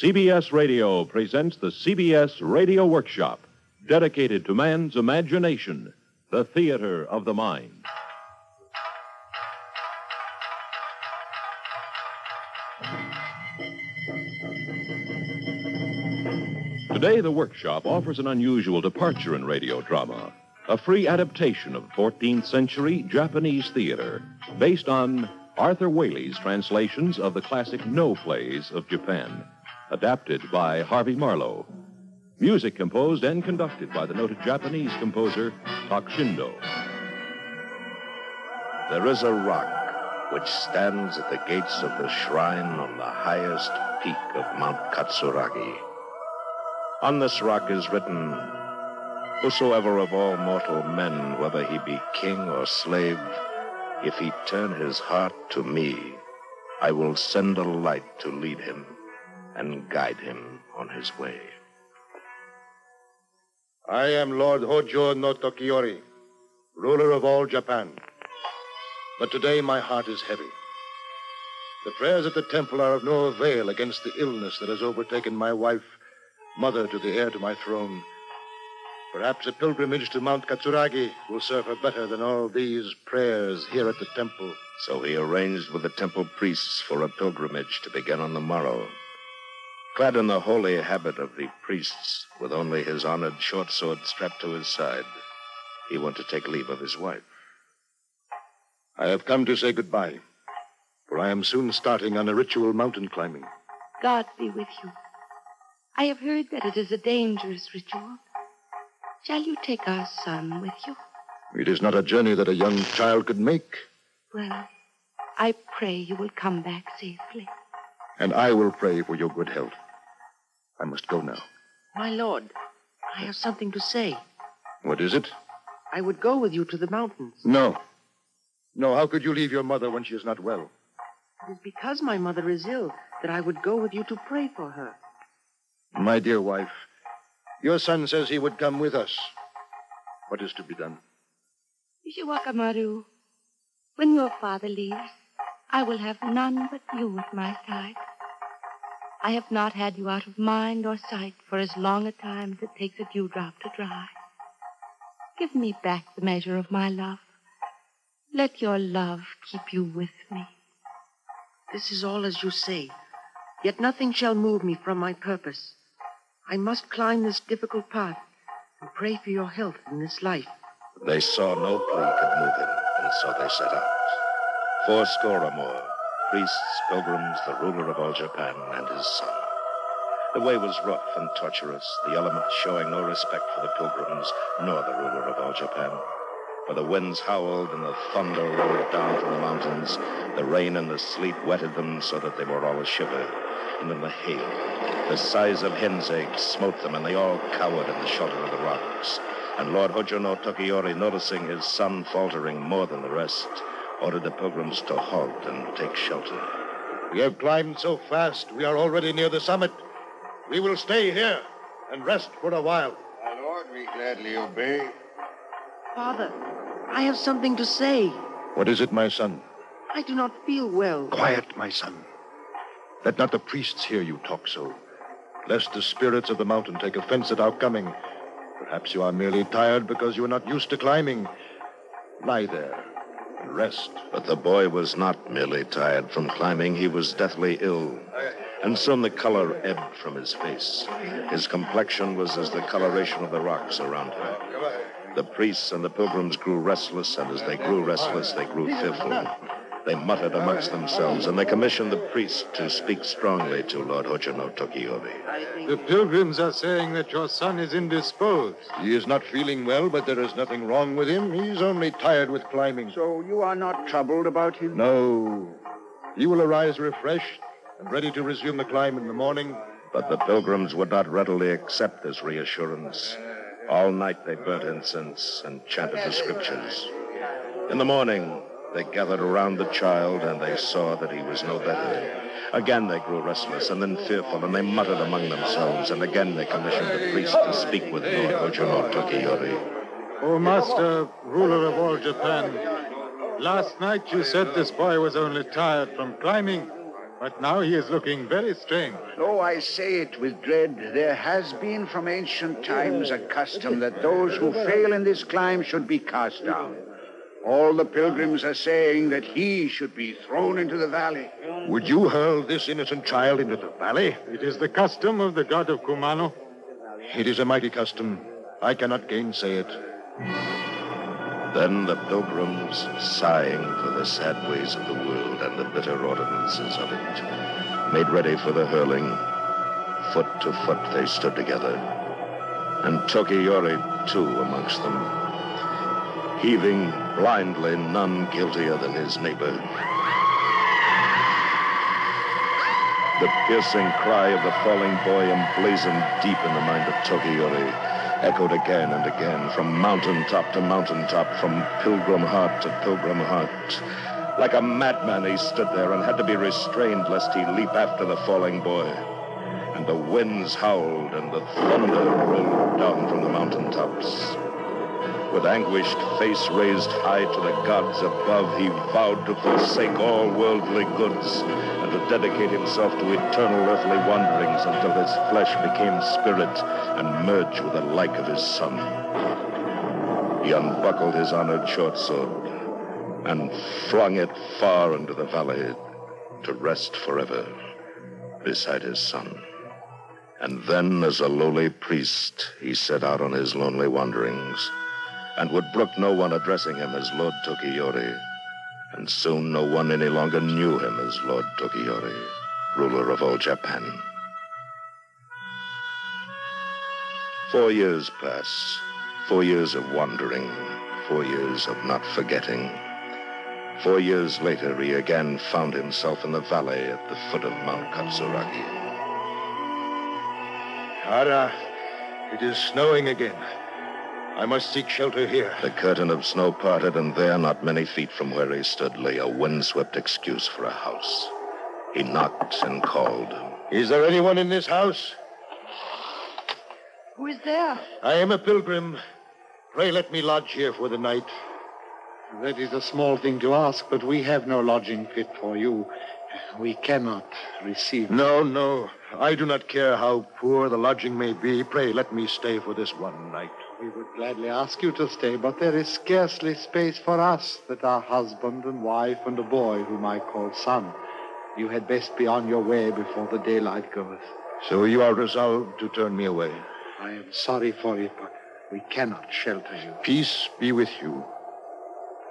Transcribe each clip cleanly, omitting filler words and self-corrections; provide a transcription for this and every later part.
CBS Radio presents the CBS Radio Workshop, dedicated to man's imagination, the theater of the mind. Today, the Workshop offers an unusual departure in radio drama, a free adaptation of 14th century Japanese theater based on Arthur Waley's translations of the classic No plays of Japan, adapted by Harvey Marlowe. Music composed and conducted by the noted Japanese composer Takushindo. There is a rock which stands at the gates of the shrine on the highest peak of Mount Katsuragi. On this rock is written, "Whosoever of all mortal men, whether he be king or slave, if he turn his heart to me, I will send a light to lead him and guide him on his way." I am Lord Hojo no Tokiori, ruler of all Japan. But today my heart is heavy. The prayers at the temple are of no avail against the illness that has overtaken my wife, mother to the heir to my throne. Perhaps a pilgrimage to Mount Katsuragi will serve her better than all these prayers here at the temple. So he arranged with the temple priests for a pilgrimage to begin on the morrow. Clad in the holy habit of the priests, with only his honored short sword strapped to his side, he went to take leave of his wife. I have come to say goodbye, for I am soon starting on a ritual mountain climbing. God be with you. I have heard that it is a dangerous ritual. Shall you take our son with you? It is not a journey that a young child could make. Well, I pray you will come back safely. And I will pray for your good health. I must go now. My lord, I have something to say. What is it? I would go with you to the mountains. No. No, how could you leave your mother when she is not well? It is because my mother is ill that I would go with you to pray for her. My dear wife, your son says he would come with us. What is to be done? Ishiwakamaru, when your father leaves, I will have none but you at my side. I have not had you out of mind or sight for as long a time as it takes a dewdrop to dry. Give me back the measure of my love. Let your love keep you with me. This is all as you say, yet nothing shall move me from my purpose. I must climb this difficult path and pray for your health in this life. They saw no plea could move him, and so they set out. 80 or more, priests, pilgrims, the ruler of all Japan, and his son. The way was rough and tortuous, the elements showing no respect for the pilgrims, nor the ruler of all Japan. For the winds howled and the thunder rolled down from the mountains. The rain and the sleet wetted them so that they were all a shiver. And then the hail, the size of hen's eggs, smote them, and they all cowered in the shelter of the rocks. And Lord Hojo no Tokiori, noticing his son faltering more than the rest, ordered the pilgrims to halt and take shelter. We have climbed so fast, we are already near the summit. We will stay here and rest for a while. My lord, we gladly obey. Father, I have something to say. What is it, my son? I do not feel well. Quiet, my son. Let not the priests hear you talk so, lest the spirits of the mountain take offense at our coming. Perhaps you are merely tired because you are not used to climbing. Lie there and rest. But the boy was not merely tired from climbing. He was deathly ill. And soon the color ebbed from his face. His complexion was as the coloration of the rocks around him. The priests and the pilgrims grew restless, and as they grew restless, they grew fearful. They muttered amongst themselves, and they commissioned the priest to speak strongly to Lord Hojo no Tokiori. The pilgrims are saying that your son is indisposed. He is not feeling well, but there is nothing wrong with him. He's only tired with climbing. So you are not troubled about him? No. He will arise refreshed and ready to resume the climb in the morning. But the pilgrims would not readily accept this reassurance. All night they burnt incense and chanted the scriptures. In the morning, they gathered around the child, and they saw that he was no better. Again they grew restless, and then fearful, and they muttered among themselves, and again they commissioned the priest to speak with Lord Hojo no Tokiori. Oh, master, ruler of all Japan, last night you said this boy was only tired from climbing. But now he is looking very strange. Though I say it with dread, there has been from ancient times a custom that those who fail in this climb should be cast down. All the pilgrims are saying that he should be thrown into the valley. Would you hurl this innocent child into the valley? It is the custom of the god of Kumano. It is a mighty custom. I cannot gainsay it. Then the pilgrims, sighing for the sad ways of the world and the bitter ordinances of it, made ready for the hurling. Foot to foot they stood together, and Tokiyori, too, amongst them, heaving blindly, none guiltier than his neighbor. The piercing cry of the falling boy, emblazoned deep in the mind of Tokiyori, echoed again and again, from mountaintop to mountaintop, from pilgrim heart to pilgrim heart. Like a madman, he stood there and had to be restrained lest he leap after the falling boy. And the winds howled and the thunder rolled down from the mountaintops. With anguished face raised high to the gods above, he vowed to forsake all worldly goods and to dedicate himself to eternal earthly wanderings until his flesh became spirit and merged with the like of his son. He unbuckled his honored short sword and flung it far into the valley to rest forever beside his son. And then, as a lowly priest, he set out on his lonely wanderings, and would brook no one addressing him as Lord Tokiyori. And soon no one any longer knew him as Lord Tokiyori, ruler of all Japan. 4 years pass, 4 years of wandering, 4 years of not forgetting. 4 years later, he again found himself in the valley at the foot of Mount Katsuragi. Ara, it is snowing again. I must seek shelter here. The curtain of snow parted, and there, not many feet from where he stood, lay a windswept excuse for a house. He knocked and called. Is there anyone in this house? Who is there? I am a pilgrim. Pray let me lodge here for the night. That is a small thing to ask, but we have no lodging fit for you. We cannot receive. No. I do not care how poor the lodging may be. Pray let me stay for this one night. We would gladly ask you to stay, but there is scarcely space for us that are husband and wife and a boy whom I call son. You had best be on your way before the daylight goeth. So you are resolved to turn me away? I am sorry for it, but we cannot shelter you. Peace be with you.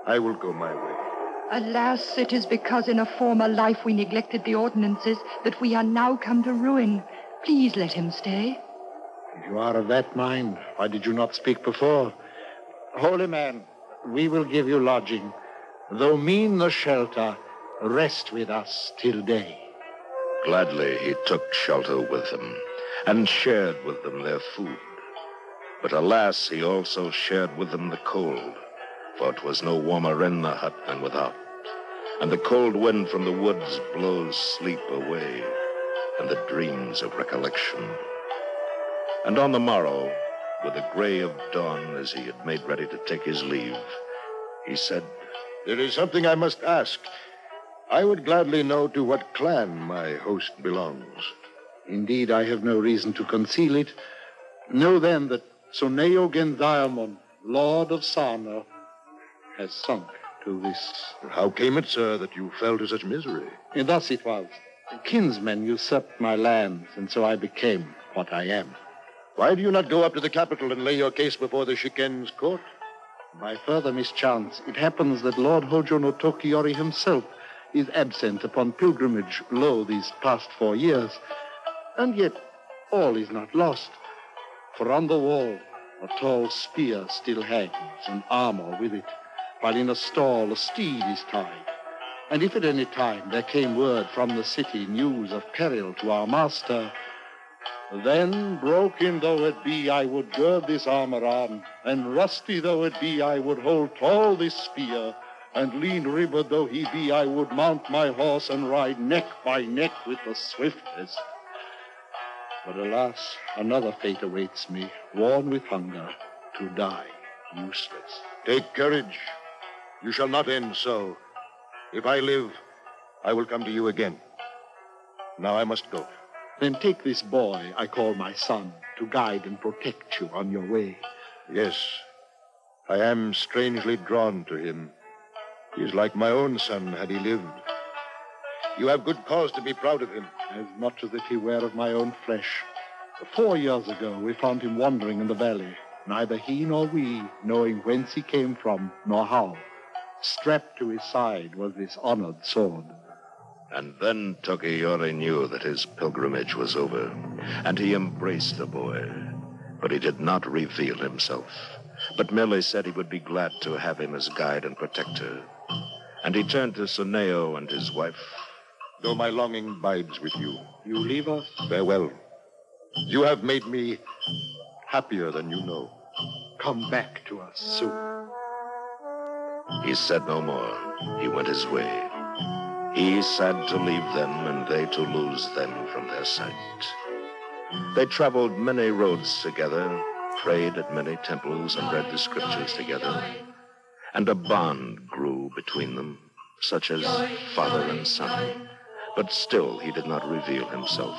I will go my way. Alas, it is because in a former life we neglected the ordinances that we are now come to ruin. Please let him stay. If you are of that mind, why did you not speak before? Holy man, we will give you lodging. Though mean the shelter, rest with us till day. Gladly he took shelter with them and shared with them their food. But alas, he also shared with them the cold, for it was no warmer in the hut than without. And the cold wind from the woods blows sleep away and the dreams of recollection. And on the morrow, with the gray of dawn as he had made ready to take his leave, he said, There is something I must ask. I would gladly know to what clan my host belongs. Indeed, I have no reason to conceal it. Know then that Soneo Gendiamon, Lord of Sano, has sunk to this. How came it, sir, that you fell to such misery? And thus it was. Kinsmen usurped my lands, and so I became what I am. Why do you not go up to the capital and lay your case before the Shiken's court? By further mischance, it happens that Lord Hojo no Tokiyori himself is absent upon pilgrimage these past 4 years. And yet all is not lost. For on the wall a tall spear still hangs, and armor with it, while in a stall a steed is tied. And if at any time there came word from the city, news of peril to our master, then, broken though it be, I would gird this armor on, and rusty though it be, I would hold tall this spear, and lean ribbed though he be, I would mount my horse and ride neck by neck with the swiftest. But alas, another fate awaits me, worn with hunger, to die useless. Take courage. You shall not end so. If I live, I will come to you again. Now I must go. Then take this boy I call my son to guide and protect you on your way. Yes, I am strangely drawn to him. He is like my own son had he lived. You have good cause to be proud of him. As much as if he were of my own flesh. 4 years ago, we found him wandering in the valley, neither he nor we knowing whence he came from, nor how. Strapped to his side was this honored sword. And then Tokiyori knew that his pilgrimage was over, and he embraced the boy. But he did not reveal himself, but merely said he would be glad to have him as guide and protector. And he turned to Suneo and his wife. Though my longing bides with you, You leave us? farewell. You have made me happier than you know. Come back to us soon. He said no more. He went his way. He sad to leave them, and they to lose them from their sight. They traveled many roads together, prayed at many temples, and read the scriptures together. And a bond grew between them, such as father and son. But still he did not reveal himself.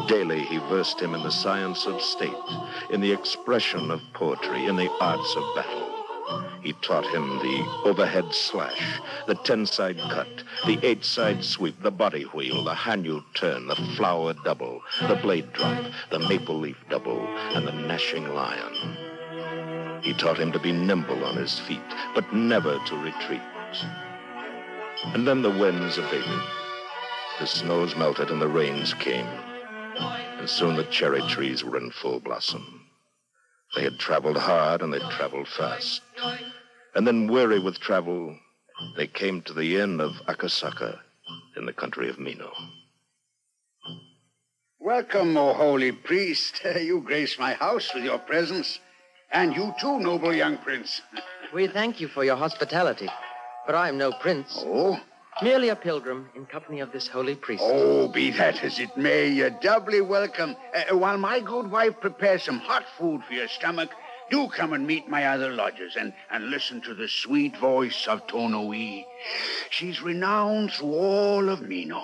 Daily he versed him in the science of state, in the expression of poetry, in the arts of battle. He taught him the overhead slash, the 10-side cut, the 8-side sweep, the body wheel, the Hanyu turn, the flower double, the blade drop, the maple leaf double, and the gnashing lion. He taught him to be nimble on his feet, but never to retreat. And then the winds abated. The snows melted and the rains came. And soon the cherry trees were in full blossom. They had traveled hard and they traveled fast. And then, weary with travel, they came to the inn of Akasaka in the country of Mino. Welcome, O holy priest. You grace my house with your presence. And you too, noble young prince. We thank you for your hospitality, but I am no prince. Oh? Merely a pilgrim in company of this holy priest. Oh, be that as it may, you're doubly welcome. While my good wife prepares some hot food for your stomach, do come and meet my other lodgers and listen to the sweet voice of Tonoi. She's renowned through all of Mino.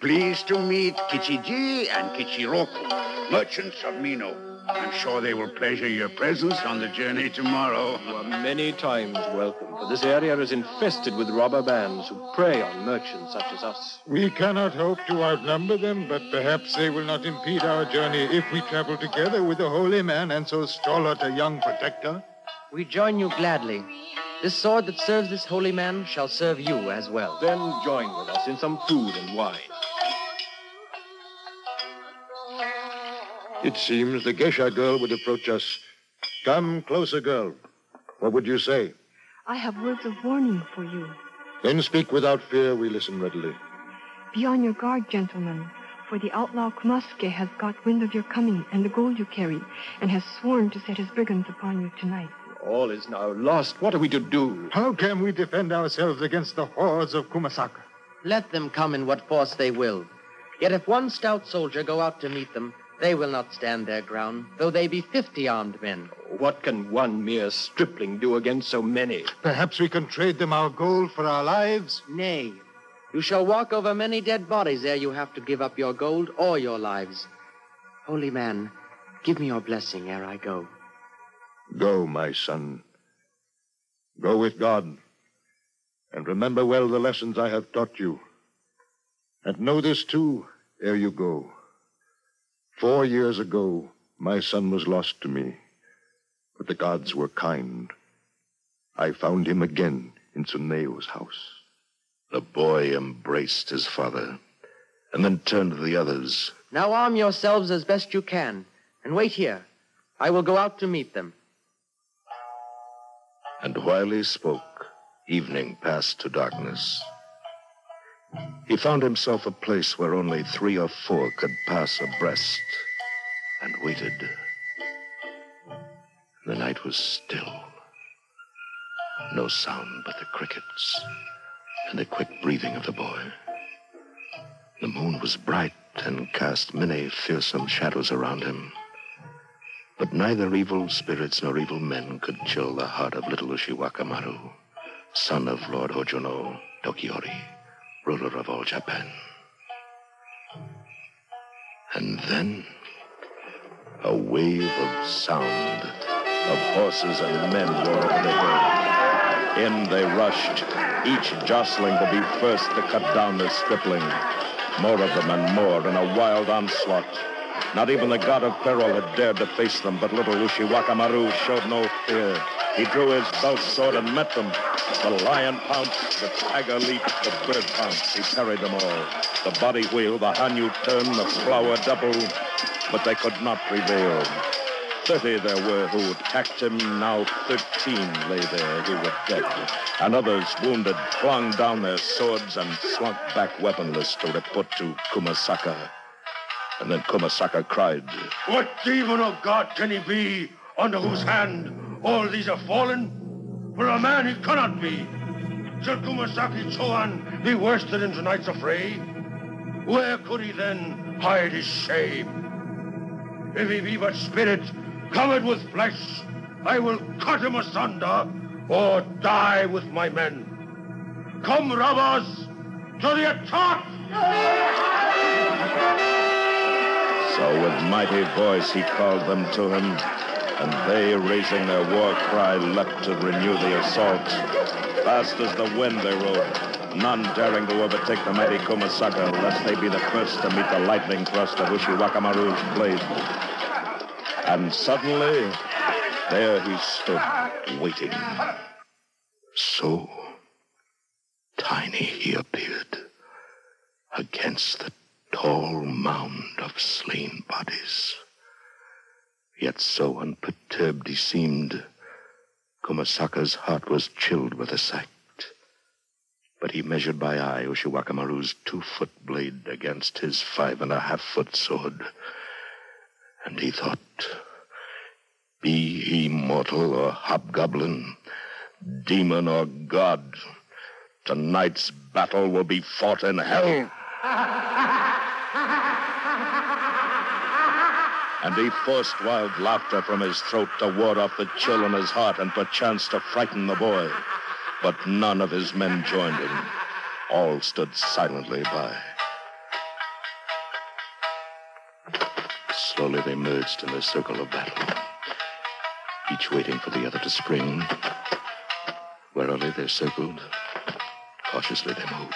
Pleased to meet Kichiji and Kichiroku, merchants of Mino. I'm sure they will pleasure your presence on the journey tomorrow. You are many times welcome, for this area is infested with robber bands who prey on merchants such as us. We cannot hope to outnumber them, but perhaps they will not impede our journey if we travel together with a holy man and so stalwart a young protector. We join you gladly. This sword that serves this holy man shall serve you as well. Then join with us in some food and wine. It seems the geisha girl would approach us. Come closer, girl. What would you say? I have words of warning for you. Then speak without fear. We listen readily. Be on your guard, gentlemen, for the outlaw Kumasuke has got wind of your coming and the gold you carry, and has sworn to set his brigands upon you tonight. All is now lost. What are we to do? How can we defend ourselves against the hordes of Kumasaka? Let them come in what force they will. Yet if one stout soldier go out to meet them, they will not stand their ground, though they be 50 armed men. What can one mere stripling do against so many? Perhaps we can trade them our gold for our lives? Nay, you shall walk over many dead bodies ere you have to give up your gold or your lives. Holy man, give me your blessing ere I go. Go, my son. Go with God. And remember well the lessons I have taught you. And know this, too, ere you go. 4 years ago, my son was lost to me, but the gods were kind. I found him again in Tsuneo's house. The boy embraced his father, and then turned to the others. Now arm yourselves as best you can, and wait here. I will go out to meet them. And while he spoke, evening passed to darkness. He found himself a place where only 3 or 4 could pass abreast, and waited. The night was still. No sound but the crickets and the quick breathing of the boy. The moon was bright and cast many fearsome shadows around him. But neither evil spirits nor evil men could chill the heart of little Ushiwakamaru, son of Lord Hojono Tokiyori, ruler of all Japan. And then a wave of sound of horses and men roared over the hill. In they rushed, each jostling to be first to cut down the stripling. More of them and more in a wild onslaught. Not even the god of peril had dared to face them, but little Ushiwakamaru showed no fear. He drew his belt sword and met them. The lion pounced, the tiger leaped, the bird pounced. He parried them all. The body wheel, the Hanyu turn, the flower double, but they could not prevail. 30 there were who attacked him. Now 13 lay there who were dead. And others, wounded, flung down their swords and slunk back weaponless to report to Kumasaka. And then Kumasaka cried, What demon of God can he be, under whose hand all these have fallen? For a man he cannot be. Shall Kumasaki Choan be worsted in tonight's affray? Where could he then hide his shame? If he be but spirit, covered with flesh, I will cut him asunder, or die with my men. Come, robbers, to the attack! So with mighty voice he called them to him, and they, raising their war cry, leapt to renew the assault. Fast as the wind they rode, none daring to overtake the mighty Kumasaka, lest they be the first to meet the lightning thrust of Ushiwakamaru's blade. And suddenly, there he stood, waiting. So tiny he appeared against the tall mound of slain bodies. Yet so unperturbed he seemed, Kumasaka's heart was chilled with the sight. But he measured by eye Ushiwakamaru's 2-foot blade against his 5.5-foot sword. And he thought, be he mortal or hobgoblin, demon or god, tonight's battle will be fought in hell. And he forced wild laughter from his throat to ward off the chill in his heart and perchance to frighten the boy. But none of his men joined him. All stood silently by. Slowly they merged in the circle of battle, each waiting for the other to spring. Warily they circled, cautiously they moved.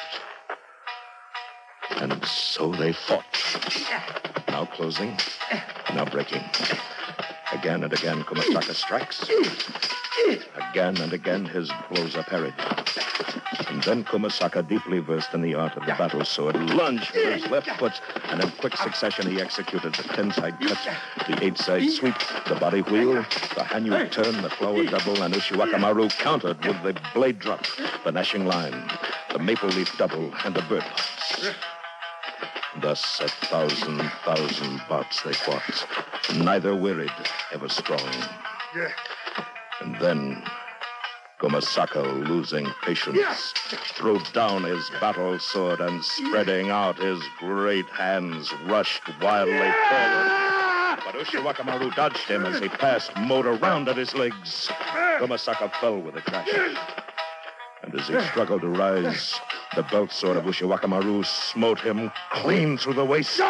And so they fought, now closing, now breaking. Again and again Kumasaka strikes. Again and again his blows are parried. And then Kumasaka, deeply versed in the art of the battle sword, lunged with his left foot, and in quick succession he executed the 10-side cut, the 8-side sweep, the body wheel, the Hanyu turn, the flower double, and Ushiwakamaru countered with the blade drop, the gnashing line, the maple leaf double, and the bird pounce. Thus 1,000 bouts they fought, neither wearied, ever strong. And then Kumasaka, losing patience, threw down his battle sword and, spreading out his great hands, rushed wildly forward. But Ushiwakamaru dodged him as he passed, mowed around at his legs. Kumasaka fell with a crash. And as he struggled to rise, the belt sword of Ushiwakamaru smote him clean through the waist.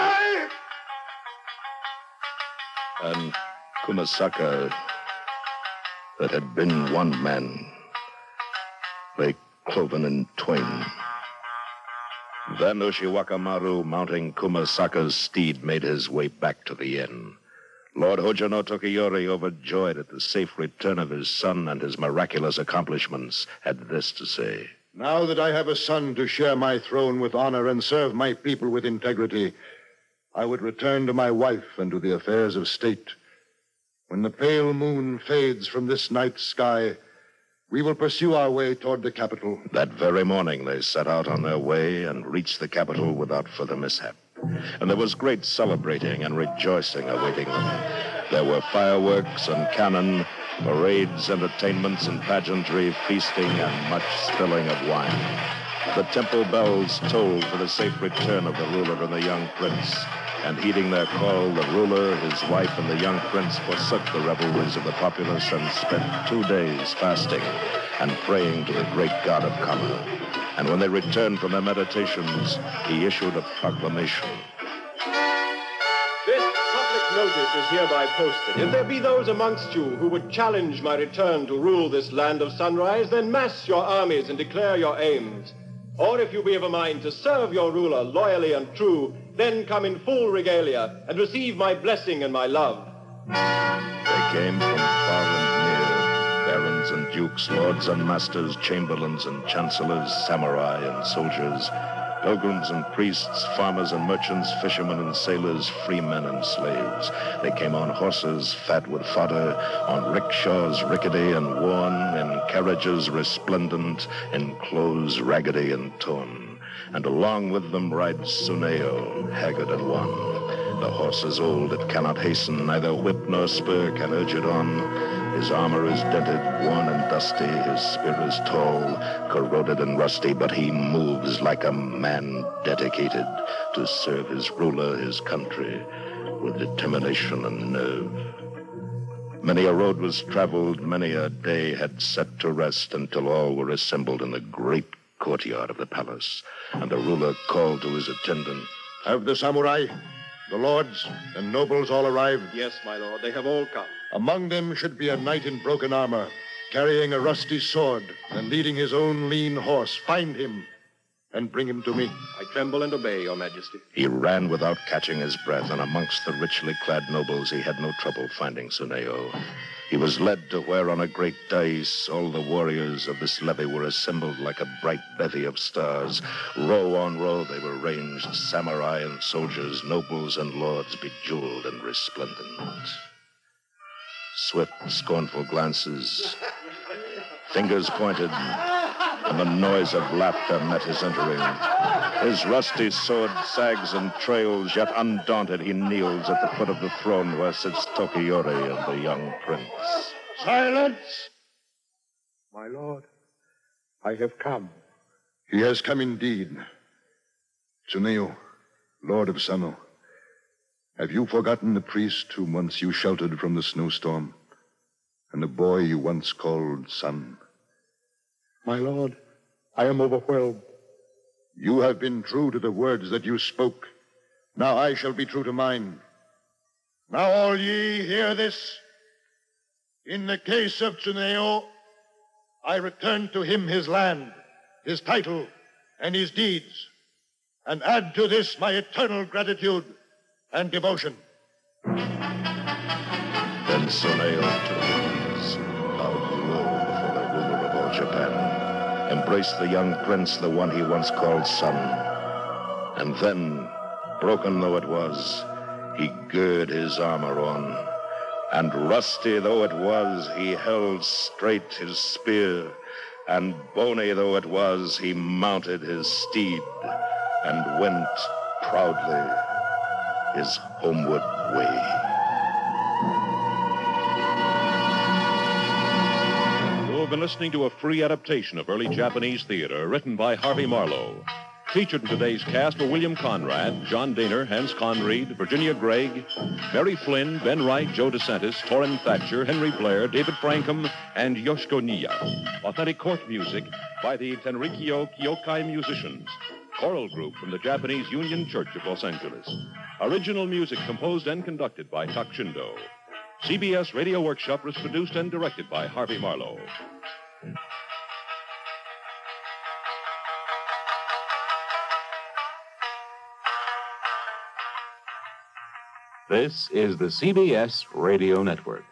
And Kumasaka, that had been one man, lay cloven in twain. Then Ushiwakamaru, mounting Kumasaka's steed, made his way back to the inn. Lord Hojo no Tokiyori, overjoyed at the safe return of his son and his miraculous accomplishments, had this to say. Now that I have a son to share my throne with honor and serve my people with integrity, I would return to my wife and to the affairs of state. When the pale moon fades from this night sky, we will pursue our way toward the capital. That very morning they set out on their way and reached the capital without further mishap. And there was great celebrating and rejoicing awaiting them. There were fireworks and cannon, parades, entertainments, and pageantry, feasting, and much spilling of wine. The temple bells tolled for the safe return of the ruler and the young prince. And heeding their call, the ruler, his wife, and the young prince forsook the revelries of the populace and spent 2 days fasting and praying to the great god of Kama. And when they returned from their meditations, he issued a proclamation. This public notice is hereby posted. If there be those amongst you who would challenge my return to rule this land of sunrise, then mass your armies and declare your aims. Or if you be of a mind to serve your ruler loyally and true, then come in full regalia and receive my blessing and my love. They came from far and near, barons and dukes, lords and masters, chamberlains and chancellors, samurai and soldiers, pilgrims and priests, farmers and merchants, fishermen and sailors, freemen and slaves. They came on horses fat with fodder, on rickshaws rickety and worn, in carriages resplendent, in clothes raggedy and torn. And along with them rides Suneo, haggard and wan. The horse is old, it cannot hasten, neither whip nor spur can urge it on. His armor is dented, worn and dusty, his spear is tall, corroded and rusty, but he moves like a man dedicated to serve his ruler, his country, with determination and nerve. Many a road was traveled, many a day had set to rest, until all were assembled in the great courtyard of the palace, and the ruler called to his attendant. Have the samurai, the lords, and nobles all arrived? Yes, my lord, they have all come. Among them should be a knight in broken armor, carrying a rusty sword and leading his own lean horse. Find him and bring him to me. I tremble and obey, your majesty. He ran without catching his breath, and amongst the richly clad nobles he had no trouble finding Suneo. He was led to where on a great dais all the warriors of this levy were assembled like a bright bevy of stars. Row on row they were ranged, samurai and soldiers, nobles and lords, bejeweled and resplendent. Swift, scornful glances, fingers pointed, and the noise of laughter met his entering. His rusty sword sags and trails, yet undaunted he kneels at the foot of the throne where sits Tokiyori and the young prince. Silence! My lord, I have come. He has come indeed. Tsuneo, Lord of Sano, have you forgotten the priest whom once you sheltered from the snowstorm, and the boy you once called son? My lord, I am overwhelmed. You have been true to the words that you spoke. Now I shall be true to mine. Now all ye hear this. In the case of Tsuneo, I return to him his land, his title, and his deeds, and add to this my eternal gratitude and devotion. Then Suneo took his, bowed low before the ruler of all Japan, embraced the young prince, the one he once called son, and then, broken though it was, he girded his armor on, and rusty though it was, he held straight his spear, and bony though it was, he mounted his steed, and went proudly his homeward way. You've been listening to a free adaptation of early Japanese theater written by Harvey Marlowe. Featured in today's cast were William Conrad, John Daner, Hans Conried, Virginia Gregg, Mary Flynn, Ben Wright, Joe DeSantis, Torrin Thatcher, Henry Blair, David Frankham, and Yoshiko Niya. Authentic court music by the Tenrikyo Kyokai musicians. Choral group from the Japanese Union Church of Los Angeles. Original music composed and conducted by Tak Shindo. CBS Radio Workshop was produced and directed by Harvey Marlowe. This is the CBS Radio Network.